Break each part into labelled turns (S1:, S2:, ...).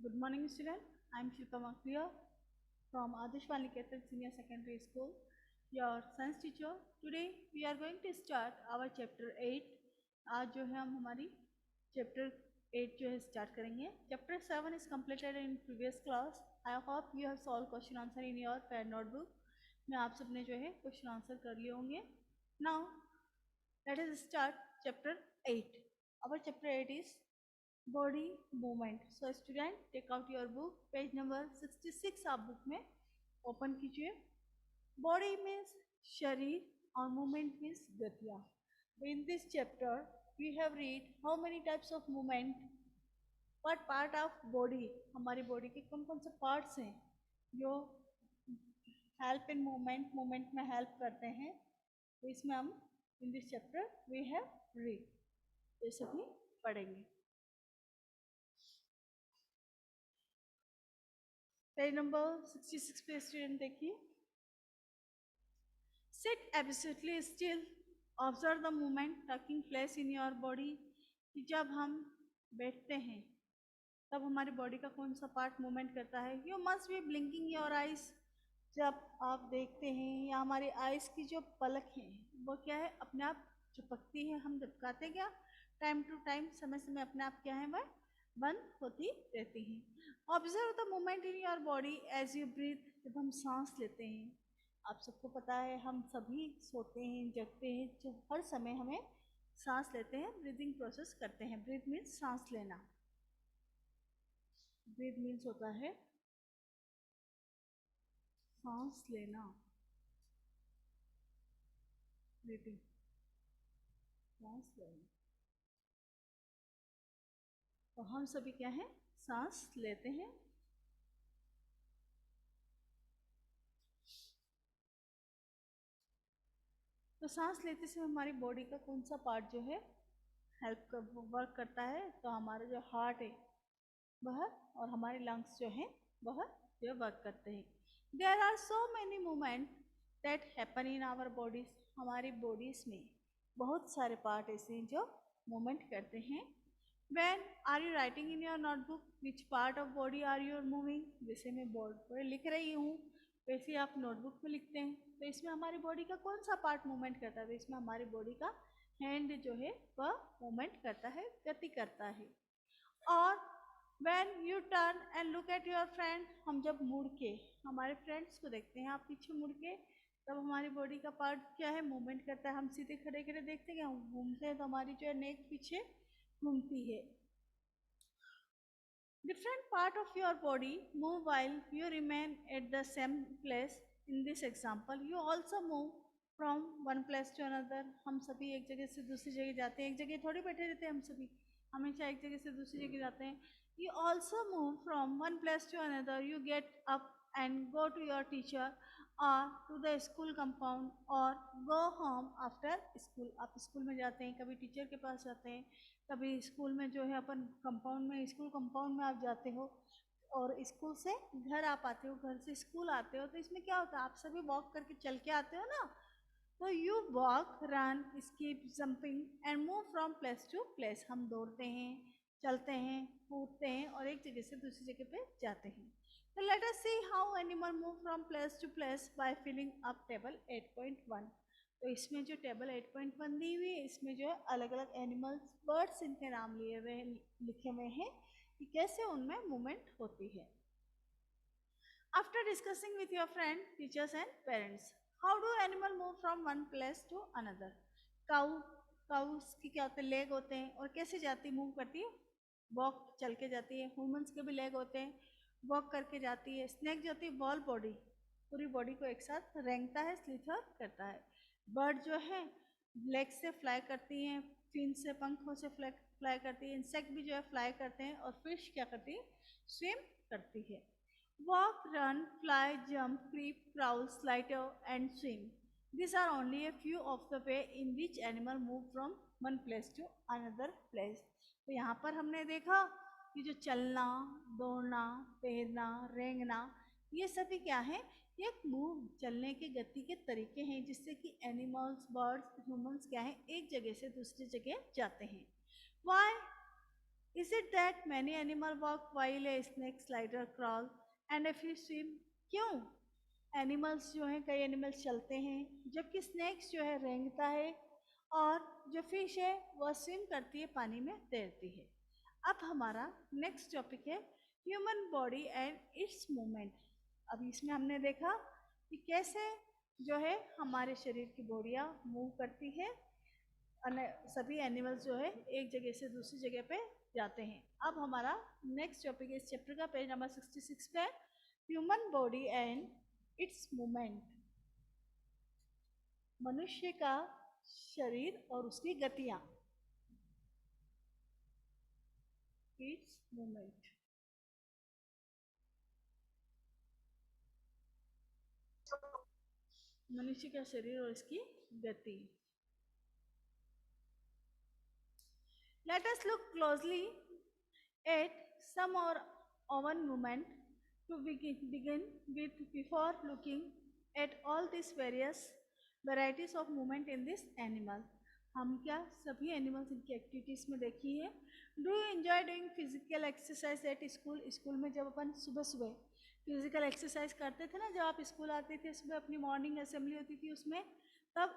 S1: Good morning, student. I am Shilpa Makriya from Adarsh Baliketan Senior Secondary School, your science teacher. Today we are going to start our chapter 8. आज जो है हम हमारी chapter 8 जो है start करेंगे. Chapter 7 is completed in previous class. I hope you have solved question answer in your pad notebook. मैं आप सबने जो है question answer कर लिए होंगे. Now let us start chapter 8. Our chapter 8 is body movement. So student, take out your book, page number 66 आप book में ओपन कीजिए. Body means शरीर और movement means गतियाँ. In this chapter we have read how many types of movement. What part of body, हमारी body के कौन कौन से parts हैं जो help in movement में help करते हैं. तो इसमें हम in this chapter we have read, ये सभी पढ़ेंगे. पेज नंबर 66 पे स्टूडेंट देखिए. Sit absolutely still. Observe the movement taking place in your body. कि जब हम बैठते हैं तब हमारी बॉडी का कौन सा पार्ट मूवमेंट करता है. You must be blinking your eyes. जब आप देखते हैं या हमारी आइज़ की जो पलक है वो क्या है, अपने आप झपकती है. हम झपकाते क्या, टाइम टू टाइम, समय समय अपने आप क्या है वह बंद होती रहती हैं. Observe the movement in your body as you breathe. जब हम सांस लेते हैं, आप सबको पता है हम सभी सोते हैं जगते हैं, जो हर समय हमें सांस लेते हैं, ब्रीदिंग प्रोसेस करते हैं. ब्रीथ मीन्स सांस लेना. ब्रीथ मीन्स होता है सांस लेना. ब्रीथिंग, सांस लेना. तो हम सभी क्या है, सांस लेते हैं. तो सांस लेते समय हमारी बॉडी का कौन सा पार्ट जो है हेल्प कर वर्क करता है. तो हमारा जो हार्ट है वह और हमारे लंग्स जो हैं वह जो वर्क करते हैं. There are so many movement that happen in our bodies. हमारी बॉडीज में बहुत सारे पार्ट ऐसे हैं जो मूवमेंट करते हैं. When are you writing in your notebook? Which part of body are you moving? जैसे मैं बोर्ड पर लिख रही हूँ वैसे आप नोटबुक में लिखते हैं. तो इसमें हमारी बॉडी का कौन सा पार्ट मूवमेंट करता है. तो इसमें हमारी बॉडी का हैंड जो है वह मूवमेंट करता है, गति करता है. और when you turn and look at your friend, हम जब मुड़ के हमारे फ्रेंड्स को देखते हैं, आप पीछे मुड़ के, तब हमारी बॉडी का पार्ट क्या है, मूवमेंट करता है. हम सीधे खड़े खड़े देखते हैं, हम घूमते हैं तो हमारी जो है नेक पीछे घूमती है. Different part of your body move while you remain at the same place. In this example, you also move from one place to another. हम सभी एक जगह से दूसरी जगह जाते हैं, एक जगह थोड़ी बैठे रहते हैं. हम सभी हमेशा एक जगह से दूसरी जगह जाते हैं. You also move from one place to another. You get up and go to your teacher or to the school compound or go home after school. आप स्कूल में जाते हैं, कभी टीचर के पास जाते हैं, कभी स्कूल में जो है अपन कंपाउंड में, स्कूल कंपाउंड में आप जाते हो और स्कूल से घर आप आते हो, घर से स्कूल आते हो. तो इसमें क्या होता है, आप सभी वॉक करके चल के आते हो ना. तो you walk, run, skip, jumping and move from place to place. हम दौड़ते हैं, चलते हैं, कूदते हैं और एक जगह से दूसरी जगह पे जाते हैं. तो let us see how animal move from place to place by filling up table 8.1. तो इसमें जो टेबल 8.1 दी हुई है, इसमें जो है अलग अलग एनिमल्स, बर्ड्स, इनके नाम लिए हुए लिखे हुए हैं कि कैसे उनमें मूवमेंट होती है. After discussing with your friend, teachers and parents, how do animal move from one place to another. Cows की क्या होते हैं, लेग होते हैं और कैसे जाती, मूव करती है, वॉक, चल के जाती है. ह्यूमंस के भी लेग होते हैं, वॉक करके जाती है. स्नेक जो होती है बॉल बॉडी, पूरी बॉडी को एक साथ रेंगता है, स्लिथर करता है. बर्ड जो है लेग से फ्लाई करती हैं, फिन से, पंखों से फ्लाई करती है. इंसेक्ट भी जो है फ्लाई करते हैं और फिश क्या करती है, स्विम करती है. Walk, run, fly, jump, creep, crawl, slider and swim. These are only a few of the way in which animal move from one place to another place. तो यहाँ पर हमने देखा कि जो चलना, दौड़ना, तैरना, रेंगना, ये सभी क्या है, ये मूव, चलने के गति के तरीके हैं जिससे कि एनिमल्स, बर्ड्स, ह्यूमंस क्या है, एक जगह से दूसरी जगह जाते हैं. Why is it that many animal walk while a snake slider crawl and a fish swim? क्यों एनिमल्स जो हैं, कई एनिमल्स चलते हैं, जबकि स्नेक्स जो है रेंगता है, और जो फिश है वह स्विम करती है, पानी में तैरती है। अब हमारा नेक्स्ट टॉपिक है human body and it's movement. अब इसमें हमने देखा कि कैसे जो है हमारे शरीर की बॉडियाँ मूव करती है, सभी एनिमल्स जो है एक जगह से दूसरी जगह पे जाते हैं। अब हमारा नेक्स्ट टॉपिक इस चैप्टर का पेज नंबर 66 पे human body and it's movement. मनुष्य का शरीर और उसकी गतियां, इट्स मूवमेंट। मनुष्य का शरीर और इसकी गति। Let us look closely at some or one movement to begin with before looking at all these various varieties of movement in this animal. हम क्या सभी एनिमल्स इनकी एक्टिविटीज़ में देखी है। Do you enjoy doing physical exercise at school? School में जब अपन सुबह सुबह फिजिकल एक्सरसाइज करते थे ना, जब आप स्कूल आते थे, सुबह अपनी मॉर्निंग असेंबली होती थी उसमें, तब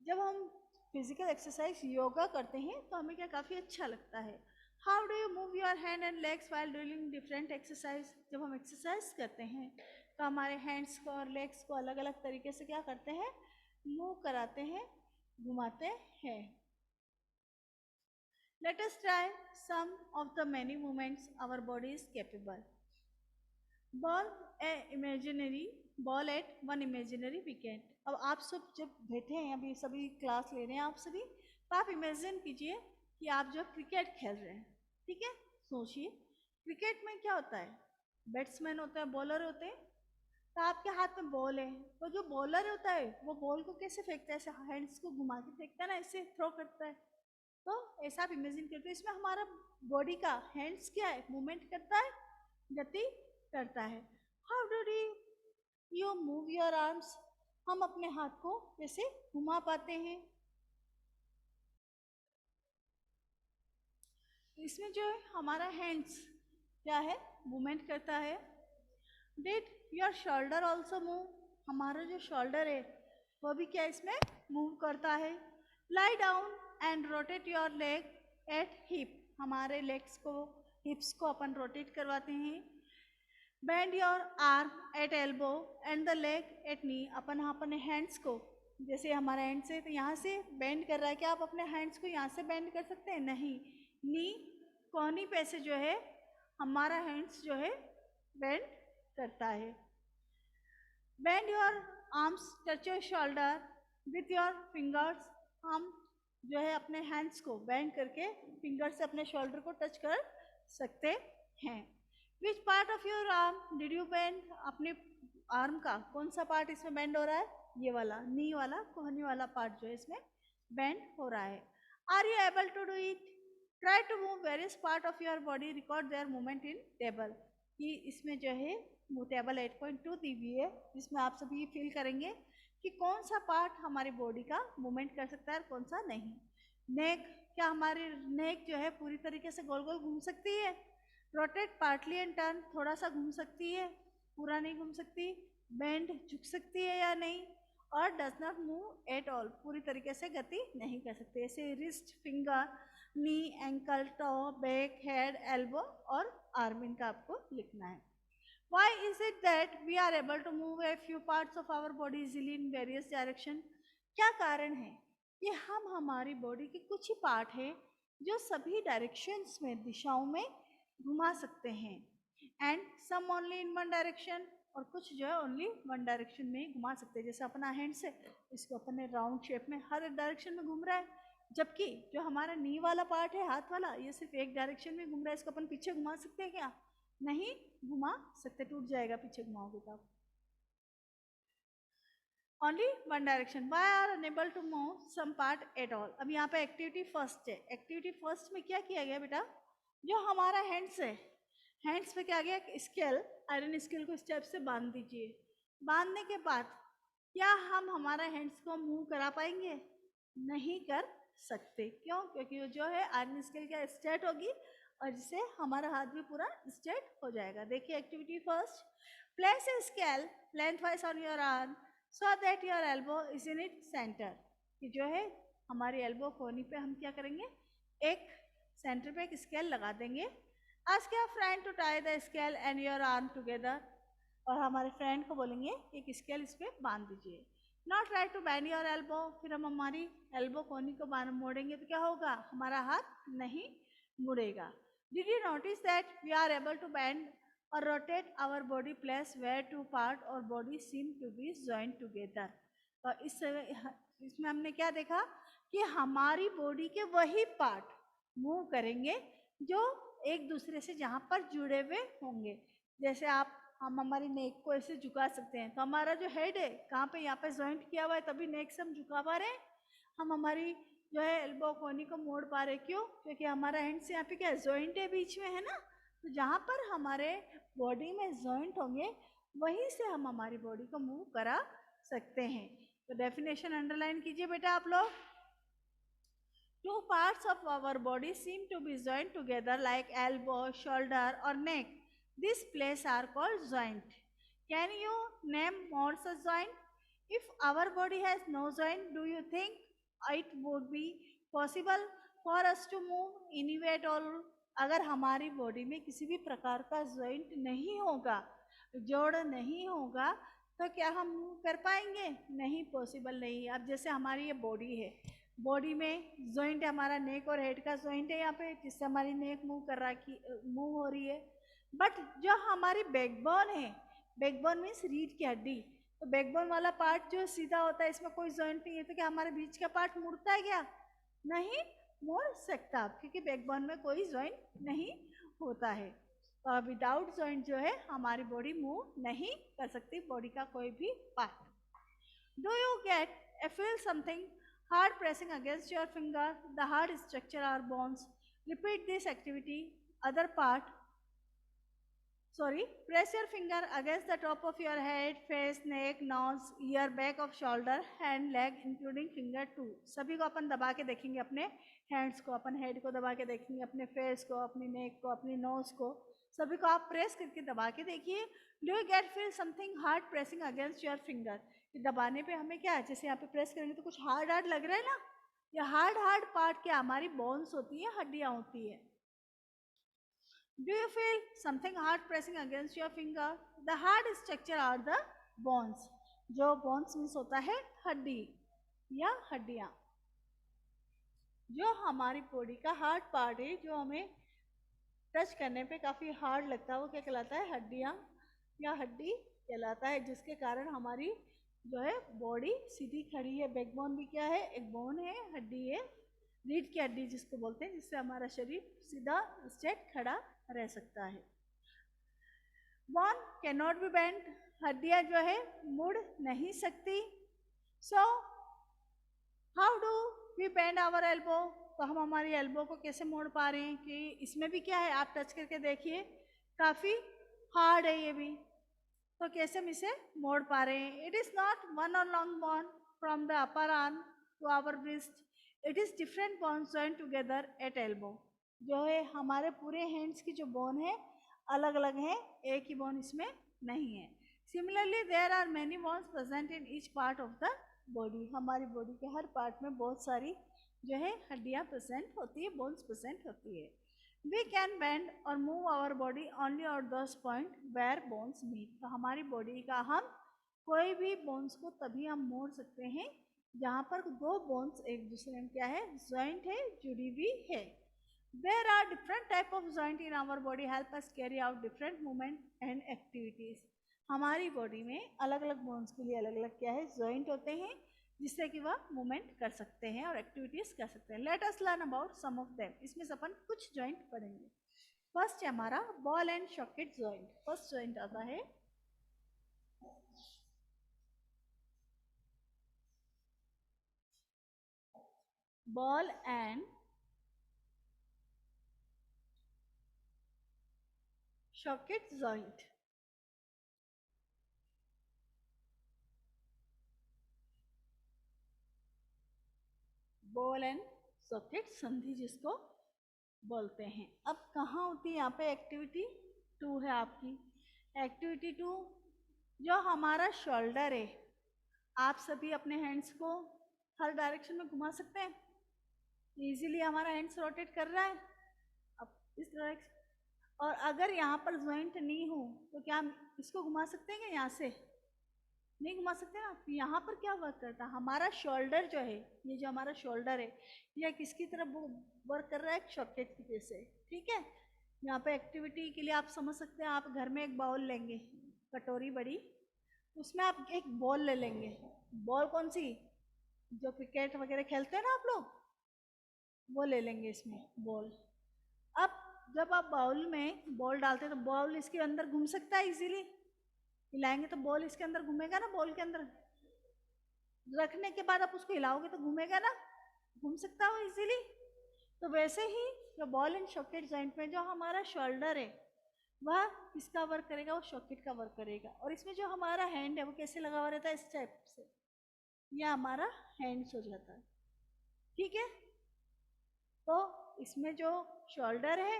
S1: जब हम फिजिकल एक्सरसाइज योगा करते हैं तो हमें क्या काफ़ी अच्छा लगता है। How do you move your hand and legs while doing different exercise? जब हम एक्सरसाइज करते हैं तो हमारे हैंड्स को और लेग्स को अलग अलग तरीके से क्या करते हैं, मूव कराते हैं, घुमाते हैं। Let us try some of the many movements our body is capable. Bowl a imaginary ball at one imaginary wicket. अब आप सब जब बैठे हैं, अभी सभी क्लास ले रहे हैं आप सभी, तो आप इमेजिन कीजिए कि आप जो क्रिकेट खेल रहे हैं, ठीक है। सोचिए क्रिकेट में क्या होता है, बैट्समैन होता है, बॉलर होते हैं, तो आपके हाथ में बॉल है, तो जो बॉलर होता है वो बॉल को कैसे फेंकता है, ऐसे हैंड्स को घुमा के फेंकता है ना, ऐसे थ्रो करता है। तो ऐसा आप इमेजिन करते हो, इसमें हमारा बॉडी का हैंड्स क्या है, मूवमेंट करता है, गति करता है। How do you move your arms? हम अपने हाथ को कैसे घुमा पाते हैं? इसमें जो है हमारा हैंड्स क्या है, मूवमेंट करता है। Did your shoulder also move? हमारा जो शोल्डर है वो भी क्या इसमें मूव करता है। Lie down and rotate your leg at hip. हमारे लेग्स को, हिप्स को अपन रोटेट करवाते हैं। Bend your arm at elbow and the leg at knee. अपन अपने हैंड्स को, जैसे हमारा हैंड से तो यहाँ से बेंड कर रहा है, क्या आप अपने हैंड्स को यहाँ से बेंड कर सकते हैं? नहीं। नी कोहनी पे से जो है हमारा हैंड्स जो है बेंड करता है। Bend your arms touch your shoulder with your fingers. हम जो है अपने हैंड्स को बेंड करके फिंगर से अपने शोल्डर को टच कर सकते हैं। Which part of your arm did you bend? अपने आर्म का कौन सा पार्ट इसमें बेंड हो रहा है? ये वाला, नी वाला, कोहनी वाला पार्ट जो है इसमें बेंड हो रहा है। Are you able to do it? Try to move various part of your body, record their movement in table. कि इसमें जो है टेबल 8.2 दी हुई है, जिसमें आप सभी फील करेंगे कि कौन सा पार्ट हमारी बॉडी का मूवमेंट कर सकता है और कौन सा नहीं। नेक, क्या हमारी नेक जो है पूरी तरीके से गोल गोल घूम सकती है? रोटेट पार्टली एंड टर्न, थोड़ा सा घूम सकती है, पूरा नहीं घूम सकती। बेंड, झुक सकती है या नहीं? और does not move at all, पूरी तरीके से गति नहीं कर सकते। ऐसे wrist, finger, knee, ankle, toe, back, head, elbow और आर्म, इनका आपको लिखना है। Why is it that we are able to move a few parts of our body easily in various direction? क्या कारण है कि हम हमारी बॉडी के कुछ ही पार्ट हैं जो सभी डायरेक्शंस में, दिशाओं में घुमा सकते हैं। And some only in one direction, और कुछ जो है ओनली वन डायरेक्शन में ही घुमा सकते हैं। जैसे अपना हैंड्स है, इसको अपने राउंड शेप में हर डायरेक्शन में घूम रहा है, जबकि जो हमारा नी वाला पार्ट है, हाथ वाला, ये सिर्फ एक डायरेक्शन में घूम रहा है। इसको अपन पीछे घुमा सकते हैं क्या? नहीं घुमा सकते, टूट जाएगा पीछे घुमाओगे तो। Only one direction. Why are unable to move some part at all? अब यहाँ पे एक्टिविटी फर्स्ट है। एक्टिविटी फर्स्ट में क्या किया गया बेटा, जो हमारा हैंड्स है, हैंड्स पे क्या गया, स्केल, आयरन स्केल को स्टेप से बांध दीजिए। बांधने के बाद क्या हम हमारा हैंड्स को मूव करा पाएंगे? नहीं कर सकते। क्यों? क्योंकि जो है आयरन स्केल क्या स्ट्रेट होगी और जिससे हमारा हाथ भी पूरा स्ट्रेट हो जाएगा। देखिए activity first, place a scale lengthwise on your arm so that your elbow is in it centre. कि जो है हमारी एल्बो कोनी पे हम क्या करेंगे, एक सेंटर पे एक स्केल लगा देंगे। Ask your friend to tie the scale and your arm together. और हमारे फ्रेंड को बोलेंगे एक स्केल इस पर बांध दीजिए। Not try to bend your elbow. फिर हम हमारी एल्बो कोनी को मोड़ेंगे तो क्या होगा, हमारा हाथ नहीं मुड़ेगा। Did you notice that we are able to bend और rotate our body place where two part और body seem to be join together. तो इसमें हमने क्या देखा कि हमारी बॉडी के वही पार्ट मूव करेंगे जो एक दूसरे से जहाँ पर जुड़े हुए होंगे। जैसे हम हमारी नेक को ऐसे झुका सकते हैं, तो हमारा जो हेड है कहाँ पे, यहाँ पे जॉइंट किया हुआ है, तभी नेक से हम झुका पा रहे हैं। हम हमारी जो है एल्बो कोनी को मोड़ पा रहे, क्यों, क्योंकि हमारा हैंड से यहाँ पे क्या जॉइंट है बीच में, है ना। तो जहाँ पर हमारे बॉडी में जॉइंट होंगे वहीं से हम हमारी बॉडी को मूव करा सकते हैं। तो डेफिनेशन अंडरलाइन कीजिए बेटा आप लोग। Two parts of our body seem to be joined together like elbow, shoulder or neck. These places are called joint. Can you name more such joint? If our body has no joint, do you think it would be possible for us to move anywhere at all? अगर हमारी body में किसी भी प्रकार का joint नहीं होगा, जोड़ नहीं होगा, तो क्या हम मूव कर पाएंगे? नहीं, पॉसिबल नहीं। अब जैसे हमारी ये बॉडी है, बॉडी में जॉइंट है, हमारा नेक और हेड का जॉइंट है यहाँ पे, जिससे हमारी नेक मूव हो रही है। बट जो हमारी बैकबोन है, बैकबोन मीन्स रीढ़ की हड्डी, तो बैकबोन वाला पार्ट जो सीधा होता है, इसमें कोई जॉइंट नहीं है, तो क्या हमारे बीच का पार्ट मुड़ता है क्या? नहीं मुड़ सकता, क्योंकि बैकबोन में कोई जॉइंट नहीं होता है। तो विदाउट जॉइंट जो है हमारी बॉडी मूव नहीं कर सकती, बॉडी का कोई भी part. Do you get A feel something hard pressing against your finger? The hard structure are bones. Repeat this activity. Other part. Press your finger against the top of your head, face, neck, nose, ear, back of shoulder, hand, leg, including finger too. सभी को अपन दबा के देखेंगे, अपने hands को, अपन head को दबा के देखेंगे, अपने फेस को, अपनी नेक को, अपनी नोज को, सभी को आप प्रेस करके दबा के देखिए। Do you get feel something hard pressing against your finger? दबाने पे हमें क्या है, जैसे यहाँ पे प्रेस करेंगे तो कुछ हार्ड हार्ड लग रहा है ना। ये हार्ड पार्ट क्या, हमारी बोन्स होती है, हड्डियां होती है। Do you feel something hard pressing against your finger? The hard structure are the bones. जो बोन्स मीन्स होता है हड्डी या हड्डियां। जो हमारी बॉडी का हार्ड पार्ट है, जो हमें टच करने पे काफी हार्ड लगता है, वो क्या कहलाता है? हड्डियां या हड्डी कहलाता है, जिसके कारण हमारी जो है बॉडी सीधी खड़ी है। बैकबोन भी क्या है? एक बोन है, हड्डी है, रीढ़ की हड्डी जिसको बोलते हैं, जिससे हमारा शरीर सीधा स्ट्रेट खड़ा रह सकता है। Bone can not be bend. हड्डियां जो है मुड़ नहीं सकती। So how do we bend our elbow? तो हम हमारी एल्बो को कैसे मोड़ पा रहे हैं? कि इसमें भी क्या है, आप टच करके देखिए, काफी हार्ड है ये भी, तो कैसे हम इसे मोड़ पा रहे हैं? इट इज नॉट वन और long bone from the upper arm to our wrist, it is different bones join together at elbow. जो है हमारे पूरे हैंड्स की जो बोन है अलग अलग है, एक ही बोन इसमें नहीं है। Similarly there are many bones present in each part of the body. हमारी बॉडी के हर पार्ट में बहुत सारी जो है हड्डियां प्रेजेंट होती है, बोन्स प्रेजेंट होती है। We can bend or move our body only at those point where bones meet. तो हमारी बॉडी का हम कोई भी बोन्स को तभी हम मोड़ सकते हैं जहाँ पर दो बोन्स एक दूसरे में क्या है, जॉइंट है, जुड़ी हुई है। There are different type of joint in our body help us carry out different movement and activities. हमारी बॉडी में अलग अलग बोन्स के लिए अलग अलग क्या है, जॉइंट होते हैं, जिससे कि वह मूवमेंट कर सकते हैं और एक्टिविटीज कर सकते हैं। Let us learn about some of them. इसमें से अपन कुछ जॉइंट पढ़ेंगे। फर्स्ट है हमारा ball and socket joint. First joint आता है ball and socket joint. Ball and socket संधि जिसको बोलते हैं। अब कहाँ होती है यहाँ पे एक्टिविटी 2 है आपकी। एक्टिविटी 2, जो हमारा शोल्डर है, आप सभी अपने हैंड्स को हर डायरेक्शन में घुमा सकते हैं। इजीली हमारा हैंड्स रोटेट कर रहा है अब इस डायरेक्शन। और अगर यहाँ पर ज्वाइंट नहीं हो तो क्या हम इसको घुमा सकते हैं क्या? यहाँ से नहीं घुमा सकते ना। तो यहाँ पर क्या वर्क करता है, हमारा शोल्डर जो है, ये जो हमारा शोल्डर है, ये किसकी तरफ वर्क कर रहा है? सॉकेट की जैसे। ठीक है, यहाँ पे एक्टिविटी के लिए आप समझ सकते हैं, आप घर में एक बाउल लेंगे, कटोरी बड़ी, उसमें आप एक बॉल ले लेंगे। बॉल कौन सी? जो क्रिकेट वगैरह खेलते हैं ना आप लोग, वो ले लेंगे इसमें बॉल। अब जब आप बाउल में बॉल डालते हैं तो बॉल इसके अंदर घूम सकता है इजीली। हिलाएंगे तो बॉल इसके अंदर घूमेगा ना, बॉल के अंदर रखने के बाद आप उसको हिलाओगे तो घूमेगा ना, घूम सकता है वो इजीली। तो वैसे ही जो बॉल एंड सॉकेट जॉइंट में जो हमारा शोल्डर है वह किसका वर्क करेगा? वो सॉकेट का वर्क करेगा। और इसमें जो हमारा हैंड है वो कैसे लगा हुआ रहता है? इस टाइप से, यह हमारा हैंड्स हो जाता है। ठीक है, तो इसमें जो शोल्डर है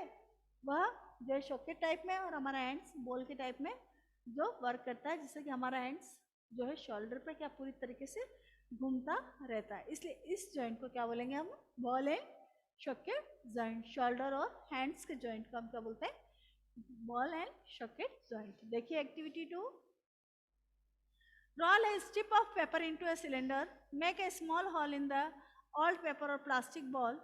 S1: वह जो सॉकेट टाइप में और हमारा हैंड्स बॉल के टाइप में जो वर्क करता है, जिससे कि हमारा हैंड्स जो है शोल्डर पे क्या पूरी तरीके से घूमता रहता है। इसलिए इस जॉइंट को क्या बोलेंगे हम? Ball and socket joint. Shoulder और हैंड्स के जॉइंट को हम क्या बोलते हैं? Ball and socket joint. देखिए activity 2, roll a strip of paper into a cylinder, make a small hole in the old paper or plastic ball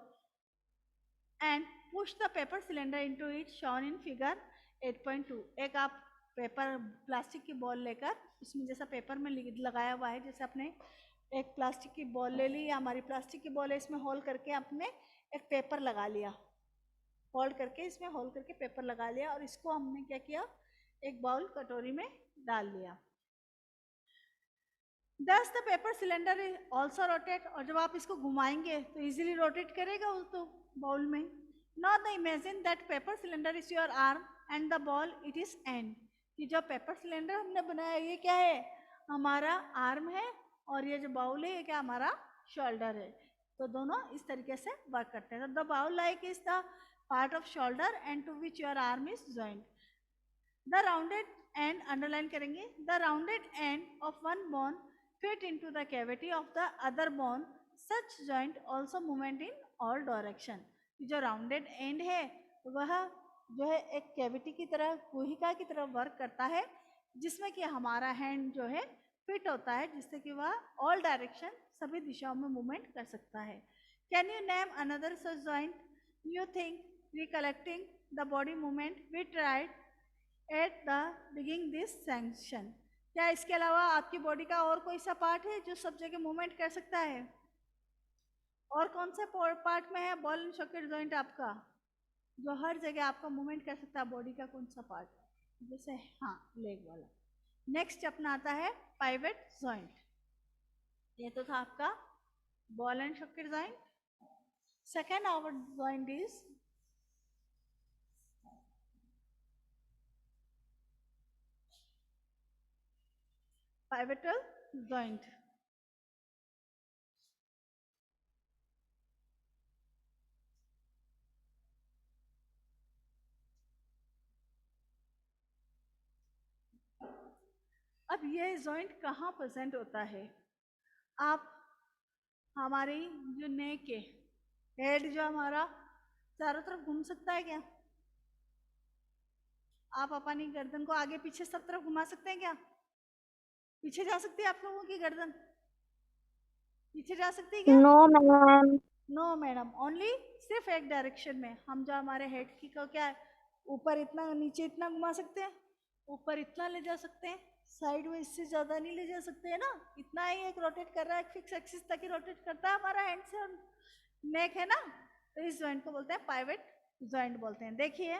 S1: and push the paper cylinder into it shown in figure 8.2। एक आप paper plastic की ball लेकर उसमें जैसा paper में लगाया हुआ है, जैसे आपने एक प्लास्टिक की बॉल ले ली, या हमारी प्लास्टिक की बॉल है, इसमें होल करके आपने एक पेपर लगा लिया, फोल्ड करके इसमें होल करके पेपर लगा लिया, और इसको हमने क्या किया? एक बाउल कटोरी में डाल लिया। Thus the paper cylinder is also rotate, और जब आप इसको घुमाएंगे तो इजीली रोटेट करेगा उस तो बाउल में। Now the imagine that paper cylinder is your arm and the ball it is end। कि जो पेपर सिलेंडर हमने बनाया ये क्या है? हमारा आर्म है, और ये जो बाउल है ये क्या? हमारा शोल्डर है। तो दोनों इस तरीके से वर्क करते हैं। The bowl like is the part of shoulder and to which your arm is joint. The rounded end underline करेंगे। The rounded end of one bone fit into the cavity of the other bone, such joint also movement in all direction। जो rounded and है वह जो है एक cavity की तरह, कोहिका की तरह वर्क करता है, जिसमें कि हमारा हैंड जो है फिट होता है, जिससे कि वह ऑल डायरेक्शन सभी दिशाओं में मूवमेंट कर सकता है। Can you name another such joint you think recollecting the body movement we tried at the beginning this section. क्या इसके अलावा आपकी बॉडी का और कोई सा पार्ट है जो सब जगह मूवमेंट कर सकता है? और कौन से पार्ट में है बॉल एंड सॉकेट जॉइंट आपका, जो हर जगह आपका मूवमेंट कर सकता है? बॉडी का कौन सा पार्ट? जैसे हाँ, लेग वाला। नेक्स्ट अपना आता है पाइवेट जॉइंट। ये तो था आपका ball and socket joint. Second hour joint is pivotal joint। अब ये जॉइंट कहाँ प्रेजेंट होता है? आप हमारी जो नेक है, हेड जो हमारा चारों तरफ घूम सकता है क्या? आप अपनी गर्दन को आगे पीछे सब तरफ घुमा सकते हैं क्या? पीछे जा सकती है आप लोगों की गर्दन? पीछे जा सकती है क्या?
S2: No ma'am.
S1: No madam, only सिर्फ एक डायरेक्शन में। हम जो हमारे हेड की को क्या है, ऊपर इतना नीचे इतना घुमा सकते हैं, ऊपर इतना ले जा सकते हैं, साइड में इससे ज़्यादा नहीं ले जा सकते हैं ना। इतना ही एक रोटेट कर रहा है, फिक्स एक्सिस तक ही रोटेट करता है हमारा हैंड से, और नेक है ना, तो इस जॉइंट को बोलते हैं पाइवेट जॉइंट बोलते हैं। देखिए,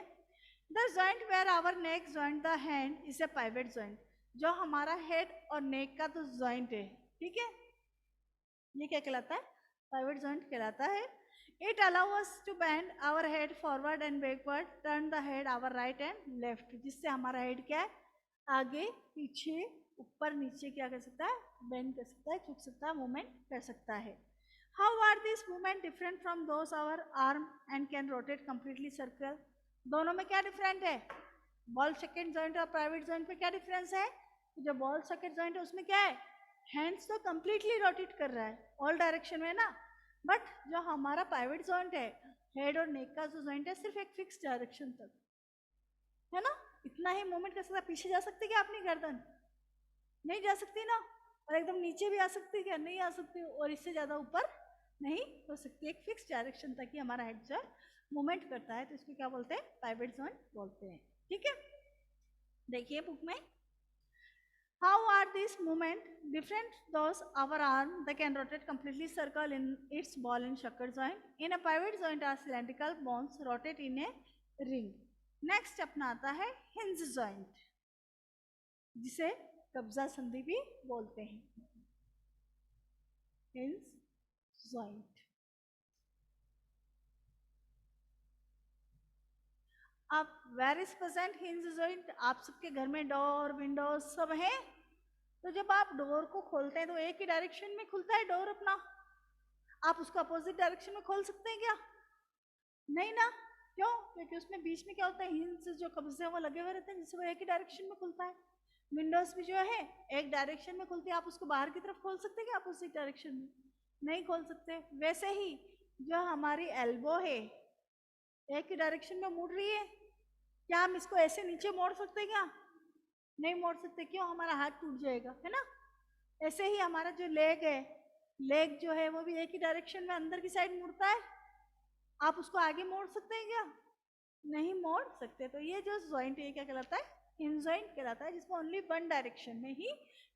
S1: the joint where our neck joint the hand is a pivot joint. जो हमारा हेड और नेक का तो जॉइंट है, ठीक है, ये क्या कहलाता है? पाइवेट जॉइंट कहलाता है। It allow us to bend our head forward and backward, turn the head our right and left, जिससे हमारा हेड क्या है? आगे पीछे ऊपर नीचे क्या कर सकता है? बेंड कर सकता है, झुक सकता है, मूवमेंट कर सकता है। How are these movement different from those our arm and can rotate completely circle? दोनों में क्या डिफरेंट है? बॉल सॉकेट जॉइंट और प्राइवेट जॉइंट में क्या डिफरेंस है? जो बॉल सॉकेट जॉइंट है उसमें क्या है? हैंड्स तो कंप्लीटली रोटेट कर रहा है ऑल डायरेक्शन में ना, बट जो हमारा प्राइवेट जॉइंट है, हेड और नेक का जो जॉइंट है, सिर्फ एक फिक्स डायरेक्शन तक है ना, इतना ही मूवमेंट कर सकता। पीछे जा सकती क्या अपनी गर्दन? नहीं जा सकती ना। और एकदम नीचे भी आ सकती क्या? नहीं आ सकती। और इससे ज़्यादा ऊपर नहीं हो सकती। एक फिक्स डायरेक्शन तक ही हमारा हेड जो मूवमेंट करता है, तो इसको क्या बोलते हैं? पाइवट जॉइंट बोलते हैं। ठीक है, देखिए बुक में, how are these movement different those our arm that can rotate completely circle in its ball and socket joint. In a pivot joint are cylindrical bones rotate in a ring. Next अपना आता है hinge joint, जिसे कब्जा संधि भी बोलते हैं। Hinge joint. अब where is present hinge joint? आप सबके घर में डोर विंडोज सब है, तो जब आप डोर को खोलते हैं तो एक ही डायरेक्शन में खुलता है डोर अपना। आप उसको अपोजिट डायरेक्शन में खोल सकते हैं क्या? नहीं ना। क्यों? क्योंकि उसमें बीच में क्या होता है? हिंज जो कब्जे वो लगे हुए रहते हैं, जिससे वो एक ही डायरेक्शन में खुलता है। विंडोज भी जो है एक डायरेक्शन में खुलती है। आप उसको बाहर की तरफ खोल सकते हैं क्या अपोजिट डायरेक्शन में? नहीं खोल सकते। वैसे ही जो हमारी एल्बो है एक ही डायरेक्शन में मुड़ रही है, क्या हम इसको ऐसे नीचे मोड़ सकते हैं क्या? नहीं मोड़ सकते। क्यों? हमारा हाथ टूट जाएगा, है ना। ऐसे ही हमारा जो लेग है, लेग जो है वो भी एक ही डायरेक्शन में अंदर की साइड मुड़ता है। आप उसको आगे मोड़ सकते हैं क्या? नहीं मोड़ सकते। तो ये जो जॉइंट है क्या कहलाता है? हिंज जॉइंट कहलाता है, जिसमें ओनली वन डायरेक्शन में ही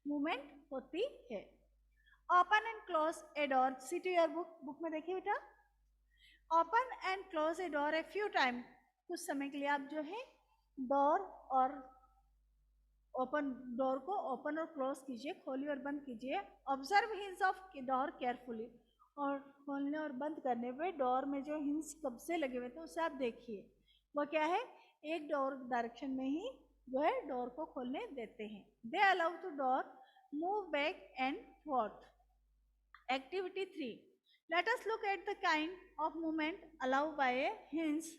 S1: मूवमेंट होती है। Open and close a door. See to your book. Book में देखिए बेटा, open and close a door a few time. कुछ समय के लिए आप जो है डोर और ओपन डोर को ओपन और क्लोज कीजिए, खोलिए और बंद कीजिए। Observe hinge of door carefully. और खोलने और बंद करने पे डोर में जो हिंज कब से लगे हुए थे उसे आप देखिए। वो क्या है? एक डोर डायरेक्शन में ही जो है डोर को खोलने देते हैं। They allow to door move back and forth. Activity 3. Let us look at the kind of movement allowed by a hinge.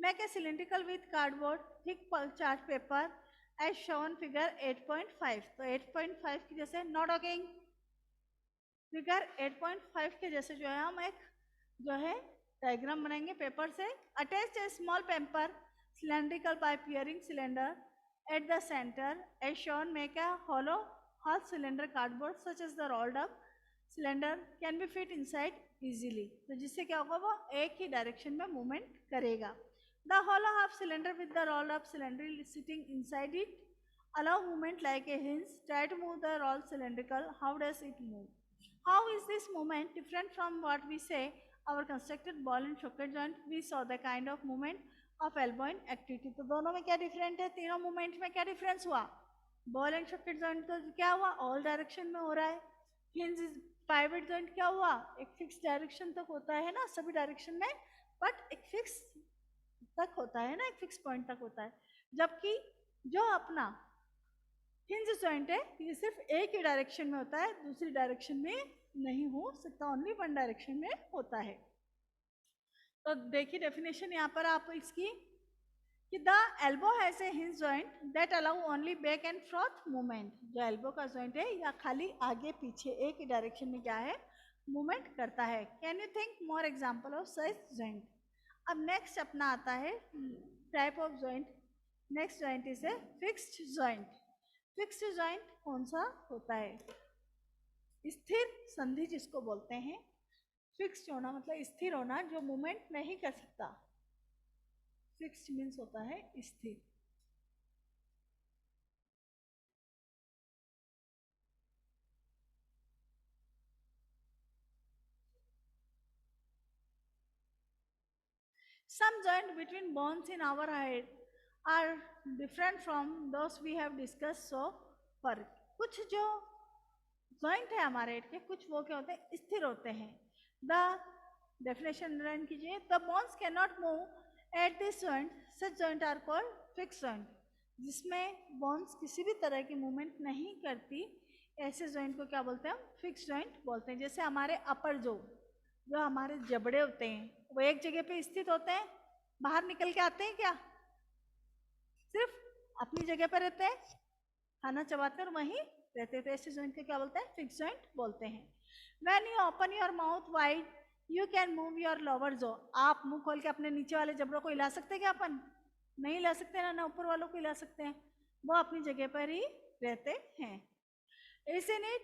S1: Make a cylindrical with cardboard thick chart paper as shown figure 8.5. तो 8.5 की जैसे no docking. Figure 8.5 के जैसे जो है हम एक जो है डायग्राम बनाएंगे पेपर से। Attach A small paper cylindrical by peering cylinder at the center as shown. Make a hollow half cylinder cardboard such as the rolled up cylinder can be fit inside easily. तो जिससे क्या होगा? वो एक ही direction में movement करेगा। The hollow half cylinder with the rolled up cylinder sitting inside it allow movement like a hinge. Try to move the roll cylindrical. How does it move? How is this movement different from what we say our constructed ball and socket joint? We saw the kind of movement of elbow in activity. तो दोनों में क्या different है? तीनों movement में क्या difference हुआ? Ball and socket joint तो क्या हुआ? ऑल डायरेक्शन में हो रहा है। हिंज पाइवट जॉइंट क्या हुआ? एक फिक्स डायरेक्शन तक होता है ना, सभी डायरेक्शन में, बट एक फिक्स तक होता है ना, एक फिक्स पॉइंट तक होता है। जबकि जो अपना हिंज जॉइंट है ये सिर्फ एक ही डायरेक्शन में होता है, दूसरी डायरेक्शन में नहीं हो सकता, ओनली वन डायरेक्शन में होता है। तो देखिए डेफिनेशन यहाँ पर आप इसकी कि the elbow has a hinge joint that allow only back and froth movement. जो एल्बो का जॉइंट है या खाली आगे पीछे एक ही डायरेक्शन में क्या है? मूवमेंट करता है। Can you think more example of such joint? अब नेक्स्ट अपना आता है type of joint. Next joint is a fixed joint. Fixed joint कौन सा होता है? स्थिर संधि जिसको बोलते हैं। फिक्स्ड होना मतलब स्थिर होना, जो मूवमेंट नहीं कर सकता। फिक्स्ड मीन्स होता है स्थिर। Some joint between bones in our head are different from those we have discussed so far. कुछ जो जॉइंट है हमारे हेड के, कुछ वो क्या होते हैं? स्थिर होते हैं। द डेफिनेशन रन कीजिए। The bones can not move at this joint, such joint are called fix joint. जिसमें बोन्स किसी भी तरह की मूवमेंट नहीं करती, ऐसे जॉइंट को क्या बोलते हैं? हम फिक्स जॉइंट बोलते हैं। जैसे हमारे अपर जो जो हमारे जबड़े होते हैं वो एक जगह पे स्थित होते हैं, बाहर निकल के आते हैं क्या? सिर्फ अपनी जगह पर रहते हैं, खाना चबाते और वहीं रहते हैं। तो ऐसे जॉइंट को क्या बोलते हैं? फिक्स जॉइंट बोलते हैं। When you open your mouth wide you can move your lower jaw. आप मुंह खोल के अपने नीचे वाले जबड़ों को हिला सकते हैं क्या? अपन नहीं हिला सकते ना ऊपर वालों को हिला सकते हैं, वो अपनी जगह पर ही रहते हैं। Isn't it?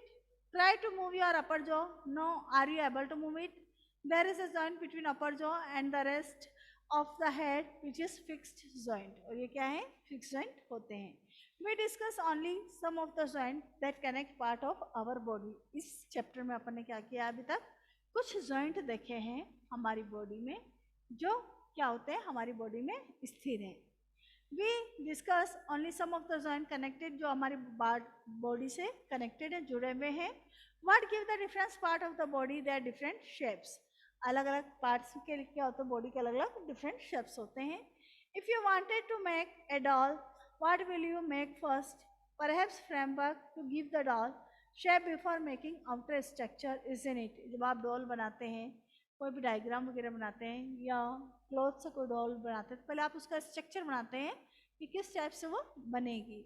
S1: Try to move your upper jaw. No, are you able to move it? There is a joint between upper jaw and the rest of the head which is fixed joint. और ये क्या है? Fixed joint होते हैं। We discuss only some of the joint that connect part of our body. इस chapter में अपन ने क्या किया अभी तक? कुछ जॉइंट देखे हैं हमारी बॉडी में जो क्या होते हैं? हमारी बॉडी में स्थिर हैं। We discuss only some of the joint connected जो हमारी बॉडी से कनेक्टेड है, जुड़े हुए हैं। What give the different part of the body? They are different shapes. अलग अलग पार्ट्स के क्या होते हैं? बॉडी के अलग अलग डिफरेंट शेप्स होते हैं। If you wanted to make a doll, what will you make first? Perhaps framework to give the doll shape before making outer structure, isn't it? जब आप डॉल बनाते हैं, कोई भी डायग्राम वगैरह बनाते हैं या क्लॉथ से कोई डॉल बनाते हैं तो पहले आप उसका स्ट्रक्चर बनाते हैं कि किस टाइप से वो बनेगी।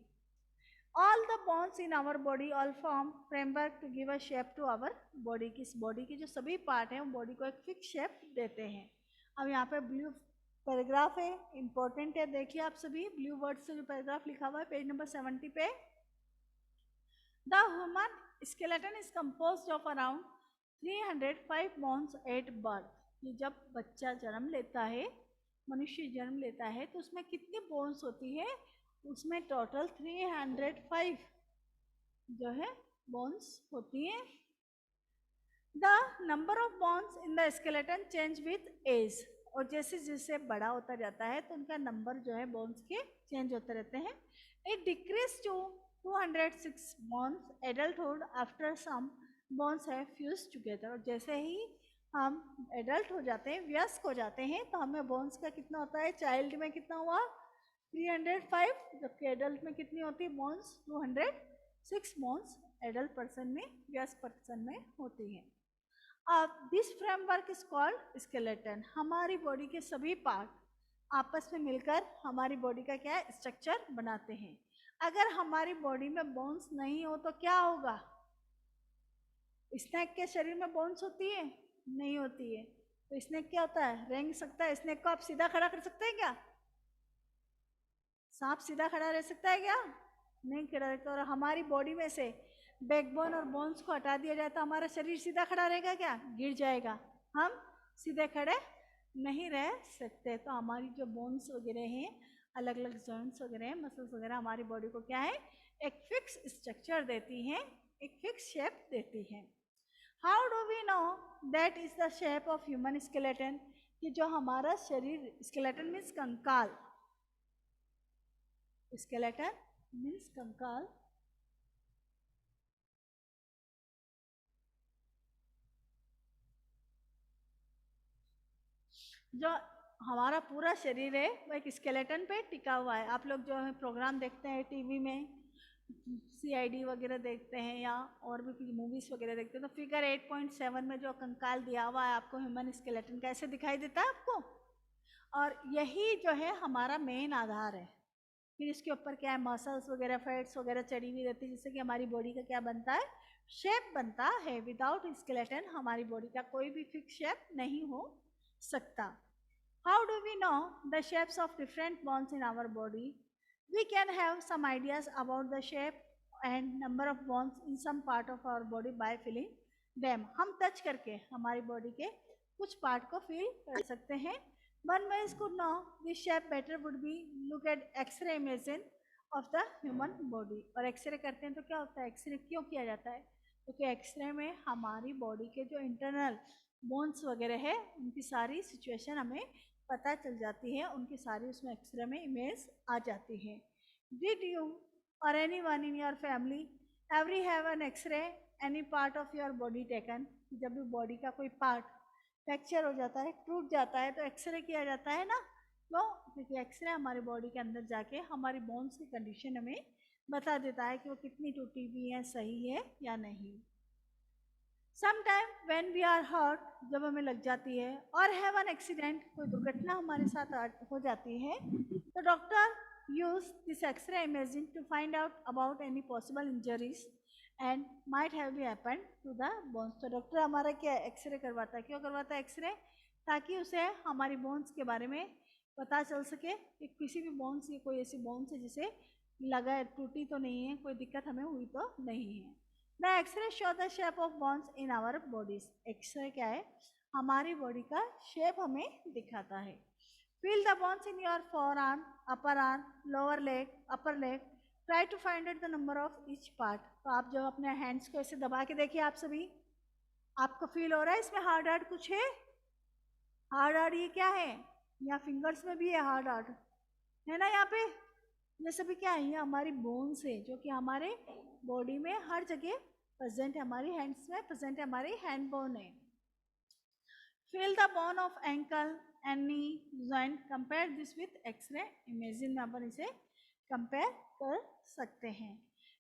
S1: All the bones in our body all form framework to give a shape to our body. किस बॉडी के जो सभी पार्ट हैं वो बॉडी को एक फिक्स शेप देते हैं। अब यहाँ पे ब्लू पैराग्राफ है, इंपॉर्टेंट है, देखिए आप सभी ब्लू वर्ड से जो पैराग्राफ लिखा हुआ है पेज नंबर 70 पे। The human skeleton is composed of around 305 bones at birth. ये जब बच्चा जन्म लेता है, मनुष्य जन्म लेता है तो उसमें कितनी बोन्स होती है? उसमें टोटल 305 जो है बोन्स होती हैं। The number of bones in the skeleton change with age. और जैसे जैसे बड़ा होता जाता है तो उनका नंबर जो है बोन्स के चेंज होते रहते हैं। It decrease to 206 bones adulthood after some bones है फ्यूज टुगेदर। और जैसे ही हम एडल्ट हो जाते हैं, वयस्क हो जाते हैं, तो हमें बोन्स का कितना होता है? चाइल्ड में कितना हुआ? 305, जबकि एडल्ट में कितनी होती है बोन्स? 206 बोन्स एडल्ट पर्सन में, वयस्क पर्सन में होती है। अब this framework is called skeleton. हमारी बॉडी के सभी पार्ट आपस में मिलकर हमारी बॉडी का क्या है? स्ट्रक्चर बनाते हैं। अगर हमारी बॉडी में बोन्स नहीं हो तो क्या होगा? स्नेक के शरीर में बोन्स होती है? नहीं होती है। तो स्नेक क्या होता है? रेंग सकता है। स्नेक को आप सीधा खड़ा कर सकते हैं क्या? सांप सीधा खड़ा रह सकता है क्या? नहीं खड़ा रहता। और हमारी बॉडी में से बैकबोन और बोन्स को हटा दिया जाए तो हमारा शरीर सीधा खड़ा रहेगा क्या? गिर जाएगा। हम सीधे खड़े नहीं रह सकते। तो हमारी जो बोन्स वगैरह हैं, अलग अलग जॉइंट्स वगैरह हैं, मसल्स वगैरह हमारी बॉडी को क्या है? एक फिक्स स्ट्रक्चर देती हैं, एक फिक्स शेप देती हैं। How do we know that is the shape of human skeleton? कि जो हमारा शरीर, स्केलेटन मीन्स कंकाल, स्केलेटन मीन्स कंकाल, जो हमारा पूरा शरीर है वो एक स्केलेटन पे टिका हुआ है। आप लोग जो है प्रोग्राम देखते हैं टीवी में, CID वगैरह देखते हैं या और भी कुछ मूवीज वगैरह देखते हैं तो फिगर 8.7 में जो कंकाल दिया हुआ है आपको ह्यूमन स्केलेटन, कैसे दिखाई देता है आपको? और यही जो है हमारा मेन आधार है। फिर इसके ऊपर क्या है? मसल्स वगैरह, फैट्स वगैरह चढ़ी हुई रहती है जिससे कि हमारी बॉडी का क्या बनता है? शेप बनता है। विदाउट स्केलेटन हमारी बॉडी का कोई भी फिक्स शेप नहीं हो सकता। How do we know the shapes of different bones in our body? We can have some ideas about the shape and number of bones in some part of our body by feeling them. हम touch करके हमारी body के कुछ part को feel कर सकते हैं। One way to know this shape better would be look at X-ray imaging of the human body. और एक्सरे करते हैं तो क्या होता है? एक्सरे क्यों किया जाता है? क्योंकि एक्सरे में हमारी बॉडी के जो इंटरनल बोन्स वगैरह है उनकी सारी सिचुएशन हमें पता चल जाती है, उनकी सारी उसमें एक्सरे में इमेज आ जाती है। Did you or anyone in your family every have an x-ray any part of your body taken? जब भी बॉडी का कोई पार्ट फ्रैक्चर हो जाता है, टूट जाता है तो एक्सरे किया जाता है ना। तो क्योंकि एक्सरे हमारी बॉडी के अंदर जाके हमारी बोन्स की कंडीशन हमें बता देता है कि वो कितनी टूटी हुई है, सही है या नहीं। Sometime when we are hurt, जब हमें लग जाती है, और हैव एन एक्सीडेंट, कोई दुर्घटना हमारे साथ हो जाती है, तो doctor use this x-ray imaging to find out about any possible injuries and might have be happen to the bones. तो डॉक्टर हमारा क्या एक्सरे करवाता है, क्यों करवाता है एक्सरे? ताकि उसे हमारी बोन्स के बारे में पता चल सके कि किसी भी बोन्स की कोई ऐसी बोन्स है जिसे लगा है, टूटी तो नहीं है, कोई दिक्कत हमें हुई तो नहीं है। The x-ray show the shape of bones in our bodies. X-ray क्या है? हमारी बॉडी का शेप हमें दिखाता है। Feel the bones in your forearm, upper arm, lower leg, upper leg, try to find out the number of each part. तो आप जब अपने हैंड्स को ऐसे दबा के देखिए, आप सभी, आपको फील हो रहा है इसमें हार्ड हार्ड कुछ है? हार्ड हार्ड ये क्या है? यहाँ फिंगर्स में भी है हार्ड हार्ड, है ना? यहाँ पे ये सभी क्या है? ये हमारी बोन्स है, जो कि हमारे बॉडी में हर जगह प्रेजेंट है, हमारी हैंड्स में प्रेजेंट है, हमारी हैंड बोन है। Feel the bone of ankle and knee joint, compare this with x-ray imaging में अपन इसे कंपेयर कर सकते हैं।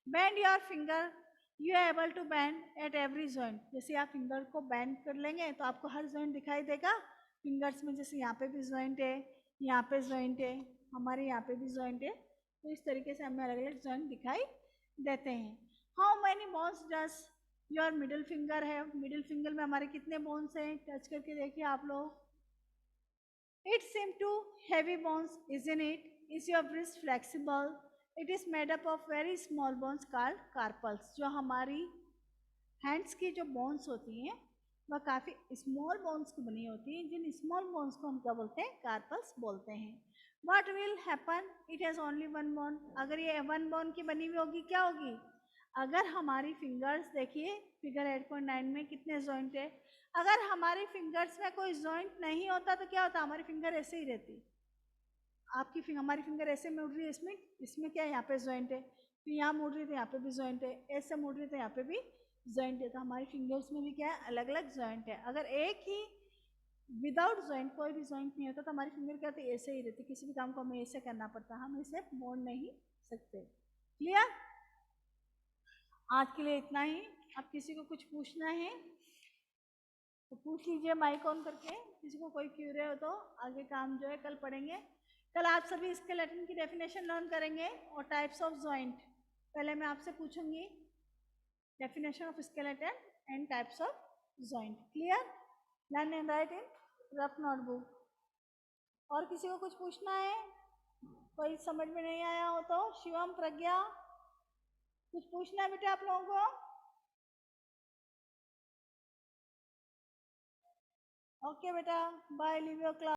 S1: Bend your finger, you are able to bend at every joint. जैसे आप फिंगर को बेंड कर लेंगे तो आपको हर जॉइंट दिखाई देगा फिंगर्स में। जैसे यहाँ पे भी जॉइंट है, यहाँ पे जॉइंट है, हमारे यहाँ पे भी जॉइंट है, तो इस तरीके से हमें अलग अलग जॉइंट दिखाई देते हैं। How many bones does your middle finger है? मिडिल फिंगर में हमारे कितने बोन्स हैं? टच करके देखिए आप लोग। It seem to heavy bones, isn't it? Is your wrist flexible? It is made up of very small bones called carpals. जो हमारी हैंड्स की जो बोन्स होती हैं वह काफ़ी स्मॉल बोन्स की बनी होती हैं। जिन स्मॉल बोन्स को हम क्या बोलते हैं? कार्पल्स बोलते हैं। What will happen? It has only one bone. अगर ये वन बोन की बनी हुई होगी, क्या होगी? अगर हमारी फिंगर्स देखिए फिगर 8.9 में कितने जॉइंट है, अगर हमारी फिंगर्स में कोई जॉइंट नहीं होता तो क्या होता? हमारी फिंगर ऐसे ही रहती। आपकी हमारी फिंगर ऐसे मुड़ रही है, इसमें इसमें क्या है? यहाँ पे जॉइंट है, फिर यहाँ मुड़ रही है तो यहाँ पे भी जॉइंट है, ऐसे मुड़ रही है तो यहाँ पे भी जॉइंट है। तो हमारी फिंगर्स में भी क्या है? अलग अलग जॉइंट है। अगर एक ही विदाउट जॉइंट कोई भी जॉइंट नहीं होता तो हमारी फिंगर क्या होती? ऐसे ही रहती। किसी भी काम को हमें ऐसे करना पड़ता, हम इसे मोड़ नहीं सकते। क्लियर? आज के लिए इतना ही। अब किसी को कुछ पूछना है तो पूछ लीजिए माइक ऑन करके। किसी को कोई क्यूरी हो तो आगे काम जो है कल पढ़ेंगे। कल आप सभी स्केलेटन की डेफिनेशन लर्न करेंगे और टाइप्स ऑफ जॉइंट। पहले मैं आपसे पूछूंगी definition of skeleton and types of joint. Clear? Learn and right in rough notebook. और किसी को कुछ पूछना है? कोई समझ में नहीं आया हो तो शिवम, प्रज्ञा, कुछ पूछना है बेटा आप लोगों को? ओके बेटा, बाय, लीव योर क्लास।